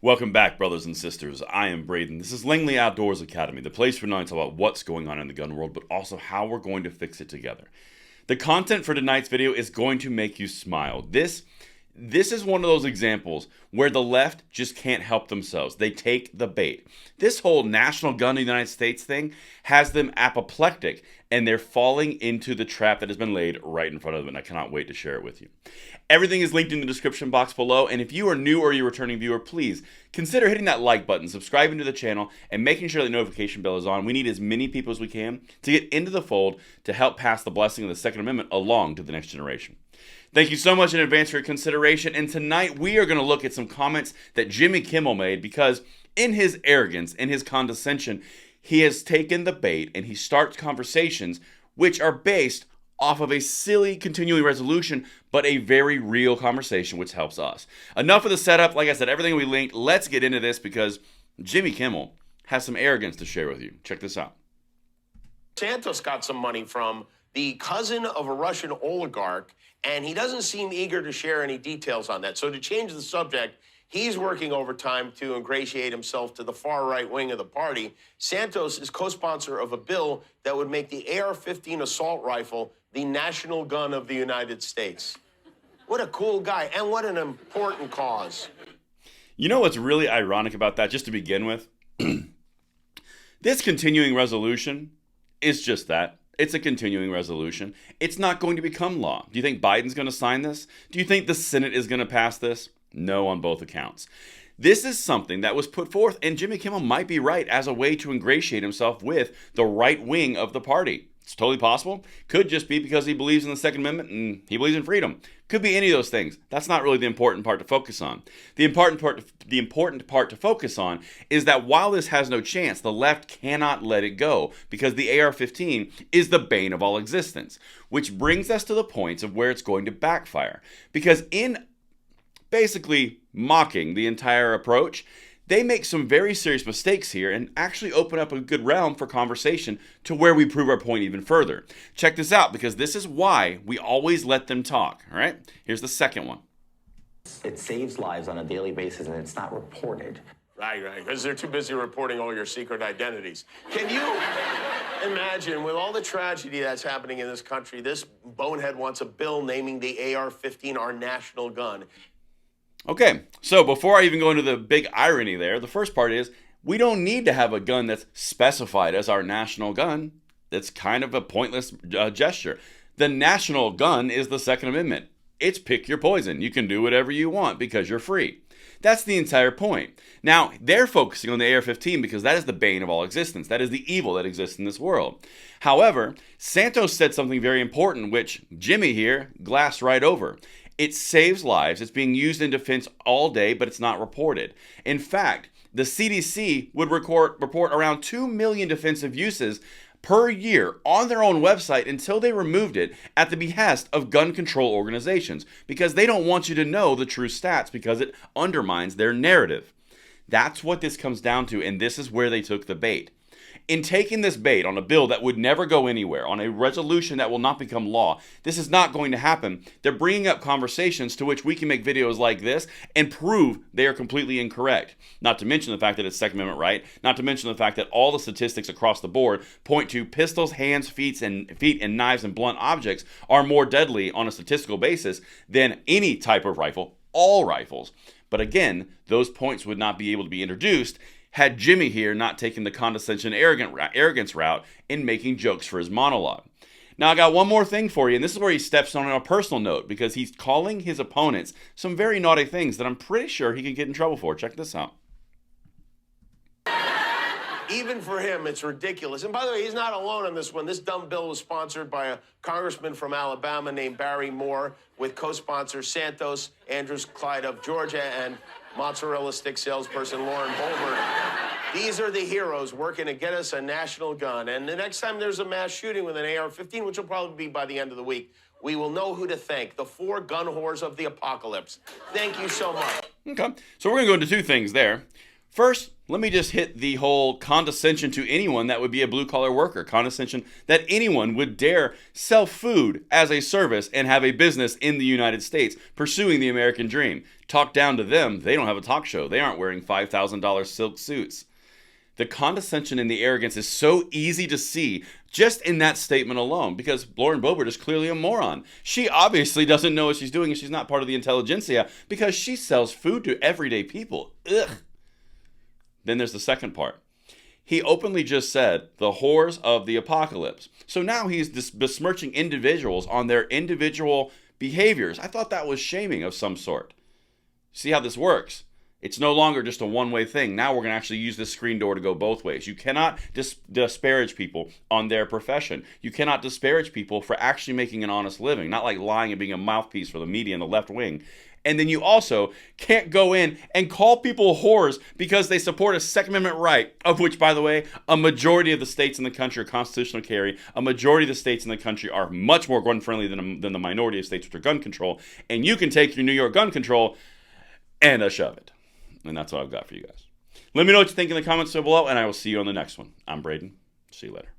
Welcome back, brothers and sisters. I am Braden. This is Langley Outdoors Academy, the place for knowledge about what's going on in the gun world, but also how we're going to fix it together. The content for tonight's video is going to make you smile. This is one of those examples where the left just can't help themselves. They take the bait. This whole national gun in the United States thing has them apoplectic, and they're falling into the trap that has been laid right in front of them, and I cannot wait to share it with you. Everything is linked in the description box below, and if you are new or you're a returning viewer, please consider hitting that like button, subscribing to the channel, and making sure the notification bell is on. We need as many people as we can to get into the fold to help pass the blessing of the Second Amendment along to the next generation. Thank you so much in advance for your consideration, and tonight we are going to look at some comments that Jimmy Kimmel made because in his arrogance, in his condescension, he has taken the bait and he starts conversations which are based off of a silly continuing resolution, but a very real conversation which helps us. Enough of the setup. Like I said, everything we linked. Let's get into this because Jimmy Kimmel has some arrogance to share with you. Check this out. Santos got some money from the cousin of a Russian oligarch, and he doesn't seem eager to share any details on that. So to change the subject, he's working overtime to ingratiate himself to the far right wing of the party. Santos is co-sponsor of a bill that would make the AR-15 assault rifle the national gun of the United States. What a cool guy, and what an important cause. You know what's really ironic about that, just to begin with? This continuing resolution is just that. It's a continuing resolution. It's not going to become law. Do you think Biden's going to sign this? Do you think the Senate is going to pass this? No, on both accounts. This is something that was put forth, and Jimmy Kimmel might be right, as a way to ingratiate himself with the right wing of the party. It's totally possible. Could just be because he believes in the Second Amendment and he believes in freedom. Could be any of those things. That's not really the important part to focus on. The important part to focus on is that while this has no chance, the left cannot let it go because the AR-15 is the bane of all existence, which brings us to the points of where it's going to backfire. Because in basically mocking the entire approach, they make some very serious mistakes here and actually open up a good realm for conversation to where we prove our point even further. Check this out, because this is why we always let them talk. All right, here's the second one. It saves lives on a daily basis, and it's not reported. Right, because they're too busy reporting all your secret identities. Can you imagine, with all the tragedy that's happening in this country, this bonehead wants a bill naming the AR-15 our national gun. Okay, so before I even go into the big irony there, the first part is we don't need to have a gun that's specified as our national gun. That's kind of a pointless gesture. The national gun is the Second Amendment. It's pick your poison. You can do whatever you want because you're free. That's the entire point. Now, they're focusing on the AR-15 because that is the bane of all existence. That is the evil that exists in this world. However, Santos said something very important, which Jimmy here glassed right over. It saves lives. It's being used in defense all day, but it's not reported. In fact, the CDC would report around 2 million defensive uses per year on their own website until they removed it at the behest of gun control organizations because they don't want you to know the true stats because it undermines their narrative. That's what this comes down to, and this is where they took the bait. In taking this bait on a bill that would never go anywhere, on a resolution that will not become law, this is not going to happen. They're bringing up conversations to which we can make videos like this and prove they are completely incorrect. Not to mention the fact that it's Second Amendment right, not to mention the fact that all the statistics across the board point to pistols, hands, feet, and knives and blunt objects are more deadly on a statistical basis than any type of rifle, all rifles. But again, those points would not be able to be introduced had Jimmy here not taken the condescension arrogance route in making jokes for his monologue. Now, I got one more thing for you, and this is where he steps on a personal note because he's calling his opponents some very naughty things that I'm pretty sure he could get in trouble for. Check this out. Even for him, it's ridiculous. And by the way, he's not alone on this one. This dumb bill was sponsored by a congressman from Alabama named Barry Moore with co-sponsors Santos, Andrews Clyde of Georgia, and mozzarella stick salesperson Lauren Boebert. These are the heroes working to get us a national gun. And the next time there's a mass shooting with an AR-15, which will probably be by the end of the week, we will know who to thank. The 4 gun whores of the apocalypse. Thank you so much. Okay, so we're going to go into 2 things there. First, let me just hit the whole condescension to anyone that would be a blue-collar worker. Condescension that anyone would dare sell food as a service and have a business in the United States, pursuing the American dream. Talk down to them. They don't have a talk show. They aren't wearing $5,000 silk suits. The condescension and the arrogance is so easy to see just in that statement alone, because Lauren Boebert is clearly a moron. She obviously doesn't know what she's doing, and she's not part of the intelligentsia because she sells food to everyday people. Ugh. Then there's the second part. He openly just said the whores of the apocalypse. So now he's besmirching individuals on their individual behaviors. I thought that was shaming of some sort. See how this works? It's no longer just a one-way thing. Now we're going to actually use this screen door to go both ways. You cannot disparage people on their profession. You cannot disparage people for actually making an honest living, not like lying and being a mouthpiece for the media and the left wing. And then you also can't go in and call people whores because they support a Second Amendment right, of which, by the way, a majority of the states in the country are constitutional carry. A majority of the states in the country are much more gun-friendly than the minority of states which are gun control. And you can take your New York gun control and shove it. And that's all I've got for you guys. Let me know what you think in the comments below, and I will see you on the next one. I'm Braden. See you later.